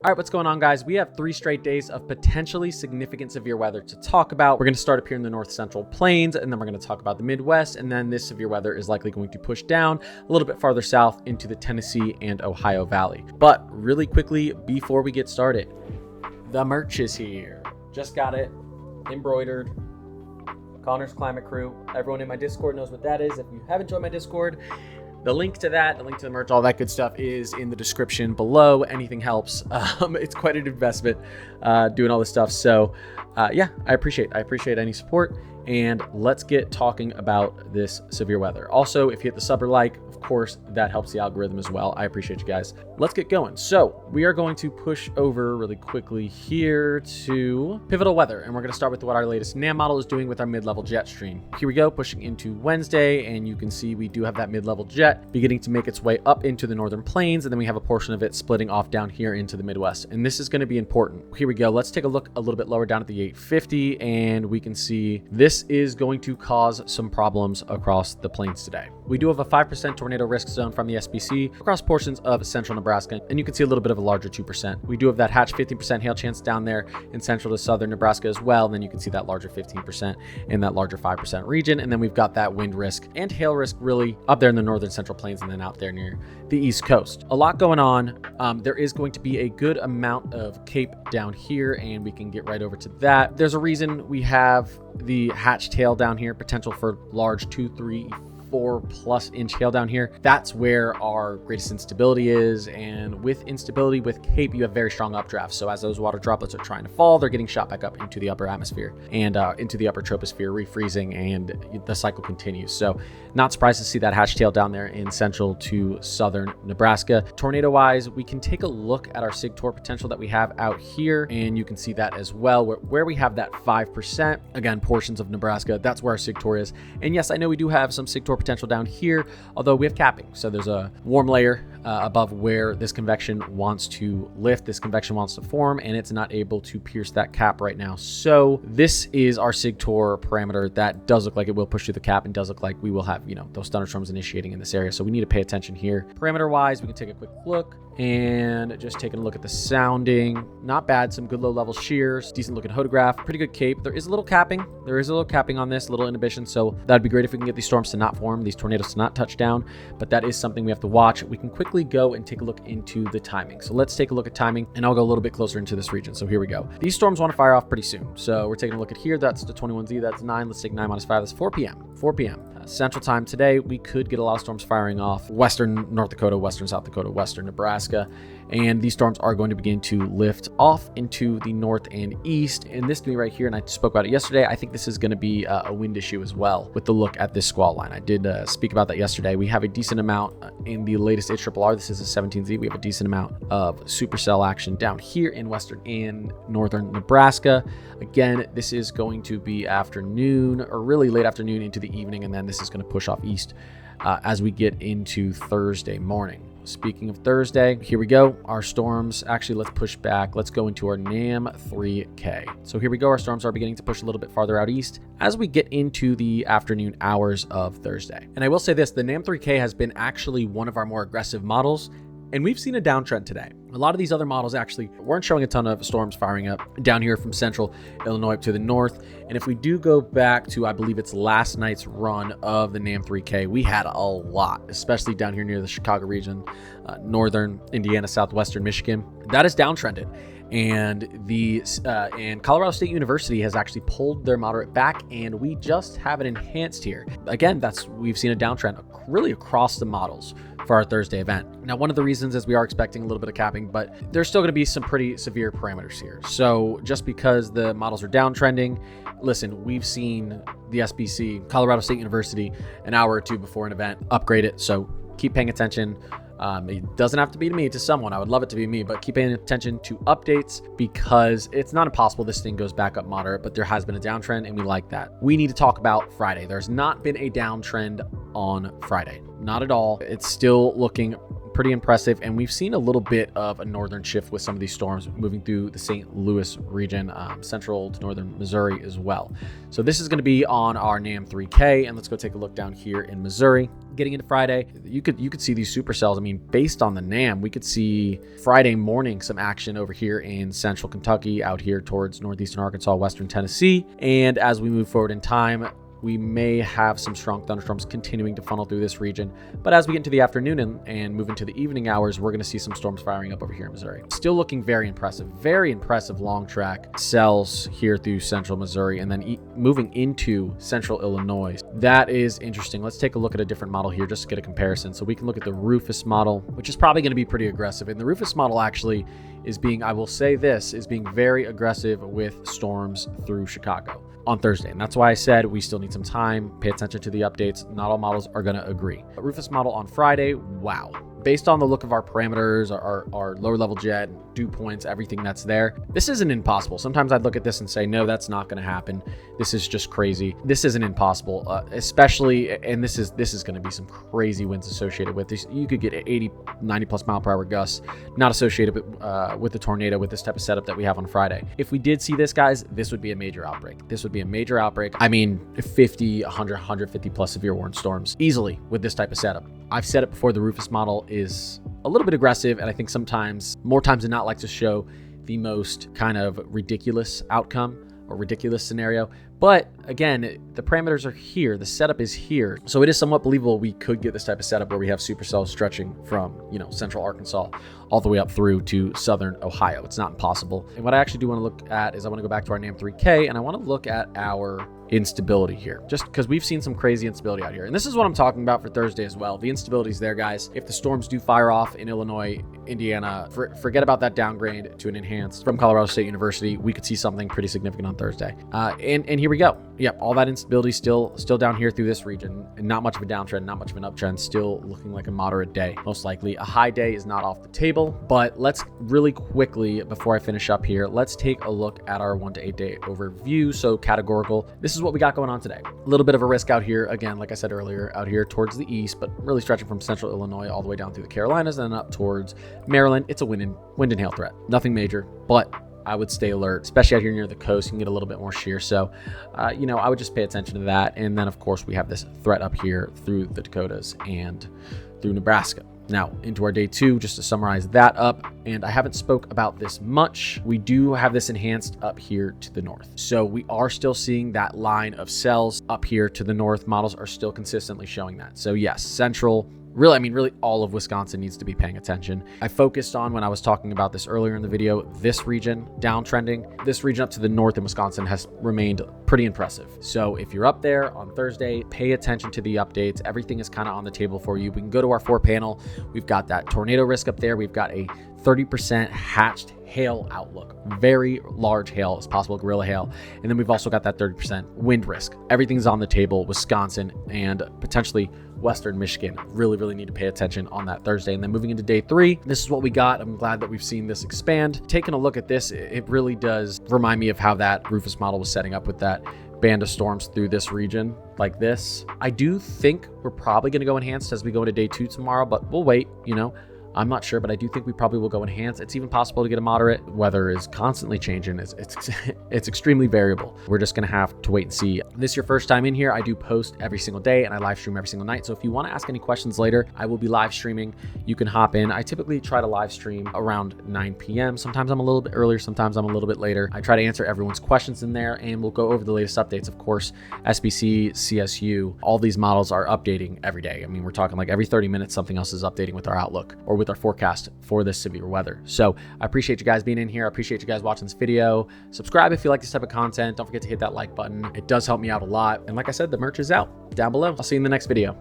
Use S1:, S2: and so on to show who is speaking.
S1: All right, what's going on, guys? We have 3 straight days of potentially significant severe weather to talk about. We're going to start up here in the north central plains, and then we're going to talk about the Midwest, and then this severe weather is likely going to push down a little bit farther south into the Tennessee and Ohio Valley. But really quickly, before we get started, the merch is here. Just got it embroidered. Connor's Climate Crew. Everyone in my Discord knows what that is. If you haven't joined my Discord, the link to that, the link to the merch, all that good stuff is in the description below. Anything helps. It's quite an investment doing all this stuff. So yeah, I appreciate any support. And let's get talking about this severe weather. Also, if you hit the sub or like, of course, that helps the algorithm as well. I appreciate you guys. Let's get going. So we are going to push over really quickly here to Pivotal Weather. And we're going to start with what our latest NAM model is doing with our mid-level jet stream. Here we go, pushing into Wednesday. And you can see we do have that mid-level jet beginning to make its way up into the northern plains. And then we have a portion of it splitting off down here into the Midwest. And this is going to be important. Here we go. Let's take a look a little bit lower down at the 850. And we can see this is going to cause some problems across the plains today. We do have a 5% tornado risk zone from the SPC across portions of central Nebraska, and you can see a little bit of a larger 2%. We do have that hatch 15% hail chance down there in central to southern Nebraska as well, and then you can see that larger 15% in that larger 5% region, and then we've got that wind risk and hail risk really up there in the northern central plains and then out there near the east coast. A lot going on. There is going to be a good amount of cape down here, and we can get right over to that. There's a reason we have the hatch tail down here, potential for large 2, 3, 4+ inch hail down here. That's where our greatest instability is, and with instability with cape you have very strong updrafts. So as those water droplets are trying to fall, they're getting shot back up into the upper atmosphere and into the upper troposphere, refreezing, and the cycle continues. So not surprised to see that hatch tail down there in central to southern Nebraska. Tornado wise, we can take a look at our SIGTOR potential that we have out here, and you can see that as well where we have that 5%, again portions of Nebraska, that's where our SIGTOR is. And yes, I know we do have some SIGTOR potential down here, although we have capping. So there's a warm layer above where this convection wants to lift, this convection wants to form, and it's not able to pierce that cap right now. So this is our SIGTOR parameter that does look like it will push through the cap and does look like we will have, those thunderstorms initiating in this area. So we need to pay attention here. Parameter wise, we can take a quick look and just taking a look at the sounding. Not bad, some good low level shears, decent looking photograph, pretty good cape. There is a little capping. On this, a little inhibition. So that'd be great if we can get these storms to not form, these tornadoes to not touch down, but that is something we have to watch. We can quickly go and take a look into the timing. So let's take a look at timing, and I'll go a little bit closer into this region. So here we go. These storms want to fire off pretty soon. So we're taking a look at here. That's the 21Z, that's 9. Let's take 9 minus 5. That's 4 p.m. Central time today, we could get a lot of storms firing off western North Dakota, western South Dakota, western Nebraska, and these storms are going to begin to lift off into the north and east. And this to me right here, and I spoke about it yesterday, I think this is going to be a wind issue as well with the look at this squall line. I did speak about that yesterday. We have a decent amount in the latest HRRR. This is a 17Z. We have a decent amount of supercell action down here in western and northern Nebraska. Again, this is going to be afternoon, or really late afternoon into the evening, and then this is going to push off east as we get into Thursday morning. Speaking of Thursday, here we go. Our storms, actually, let's push back. Let's go into our NAM 3K. So here we go. Our storms are beginning to push a little bit farther out east as we get into the afternoon hours of Thursday. And I will say this, the NAM 3K has been actually one of our more aggressive models, and we've seen a downtrend today. A lot of these other models actually weren't showing a ton of storms firing up down here from central Illinois up to the north. And if we do go back to, I believe it's last night's run of the NAM 3K, we had a lot, especially down here near the Chicago region, northern Indiana, southwestern Michigan. That is downtrended. And Colorado State University has actually pulled their moderate back, and we just have it enhanced here. Again, we've seen a downtrend really across the models for our Thursday event. Now, one of the reasons is we are expecting a little bit of capping, but there's still going to be some pretty severe parameters here. So just because the models are downtrending, listen, we've seen the SBC, Colorado State University, an hour or two before an event upgrade it. So keep paying attention. It doesn't have to be to me, to someone. I would love it to be me, but keep paying attention to updates because it's not impossible this thing goes back up moderate, but there has been a downtrend and we like that. We need to talk about Friday. There's not been a downtrend on Friday. Not at all. It's still looking pretty impressive, and we've seen a little bit of a northern shift with some of these storms moving through the St. Louis region, central to northern Missouri as well. So this is going to be on our NAM 3K, and let's go take a look down here in Missouri. Getting into Friday, you could see these supercells. I mean, based on the NAM, we could see Friday morning some action over here in central Kentucky, out here towards northeastern Arkansas, western Tennessee. And as we move forward in time, we may have some strong thunderstorms continuing to funnel through this region. But as we get into the afternoon and move into the evening hours, we're going to see some storms firing up over here in Missouri. Still looking very impressive long track cells here through central Missouri and then moving into central Illinois. That is interesting. Let's take a look at a different model here just to get a comparison. So we can look at the Rufus model, which is probably going to be pretty aggressive. And the Rufus model actually is being, I will say this, is being very aggressive with storms through Chicago on Thursday. And that's why I said we still need some time. Pay attention to the updates. Not all models are going to agree. The Rufus model on Friday, wow. Based on the look of our parameters, our lower level jet, dew points, everything that's there, this isn't impossible. Sometimes I'd look at this and say, no, that's not going to happen. This is just crazy. This isn't impossible, especially, and this is going to be some crazy winds associated with this. You could get 80, 90 plus mile per hour gusts, not associated with the tornado with this type of setup that we have on Friday. If we did see this, guys, this would be a major outbreak. This would be a major outbreak. I mean, 50, 100, 150 plus severe warning storms easily with this type of setup. I've said it before, the Rufus model is a little bit aggressive, and I think sometimes, more times than not, likes to show the most kind of ridiculous outcome or ridiculous scenario. But again, the parameters are here. The setup is here. So it is somewhat believable we could get this type of setup where we have supercells stretching from, central Arkansas all the way up through to southern Ohio. It's not impossible. And what I actually do want to look at is I want to go back to our NAM 3K and I want to look at our instability here, just because we've seen some crazy instability out here. And this is what I'm talking about for Thursday as well. The instability is there, guys. If the storms do fire off in Illinois, Indiana, forget about that downgrade to an enhanced from Colorado State University. We could see something pretty significant on Thursday. And here we go. Yep, all that instability still down here through this region, and not much of a downtrend, not much of an uptrend, still looking like a moderate day. Most likely a high day is not off the table. But let's really quickly, before I finish up here, let's take a look at our 1 to 8 day overview. So categorical, this is what we got going on today. A little bit of a risk out here, again, like I said earlier, out here towards the east, but really stretching from central Illinois all the way down through the Carolinas and then up towards Maryland. It's a wind and hail threat, nothing major, but I would stay alert, especially out here near the coast. You can get a little bit more shear. So, I would just pay attention to that. And then, of course, we have this threat up here through the Dakotas and through Nebraska. Now, into our day 2, just to summarize that up, and I haven't spoke about this much, we do have this enhanced up here to the north. So we are still seeing that line of cells up here to the north. Models are still consistently showing that. So yes, central, really all of Wisconsin needs to be paying attention. I focused on, when I was talking about this earlier in the video, this region downtrending. This region up to the north in Wisconsin has remained pretty impressive. So if you're up there on Thursday, pay attention to the updates. Everything is kind of on the table for you. We can go to our 4 panel. We've got that tornado risk up there. We've got a 30% hatched hail outlook. Very large hail is possible, gorilla hail. And then we've also got that 30% wind risk. Everything's on the table. Wisconsin and potentially Western Michigan really need to pay attention on that Thursday. And then moving into day 3, this is what we got. I'm glad that we've seen this expand. Taking a look at this, it really does remind me of how that Rufus model was setting up with that band of storms through this region like this. I do think we're probably going to go enhanced as we go into day 2 tomorrow, but we'll wait, I'm not sure, but I do think we probably will go enhanced. It's even possible to get a moderate. Weather is constantly changing. It's extremely variable. We're just going to have to wait and see. If this is your first time in here, I do post every single day and I live stream every single night. So if you want to ask any questions later, I will be live streaming. You can hop in. I typically try to live stream around 9 p.m. Sometimes I'm a little bit earlier. Sometimes I'm a little bit later. I try to answer everyone's questions in there and we'll go over the latest updates. Of course, SBC, CSU, all these models are updating every day. I mean, we're talking like every 30 minutes, something else is updating with our outlook or with our forecast for this severe weather. So I appreciate you guys being in here. I appreciate you guys watching this video. Subscribe if you like this type of content. Don't forget to hit that like button. It does help me out a lot. And like I said, the merch is out down below. I'll see you in the next video.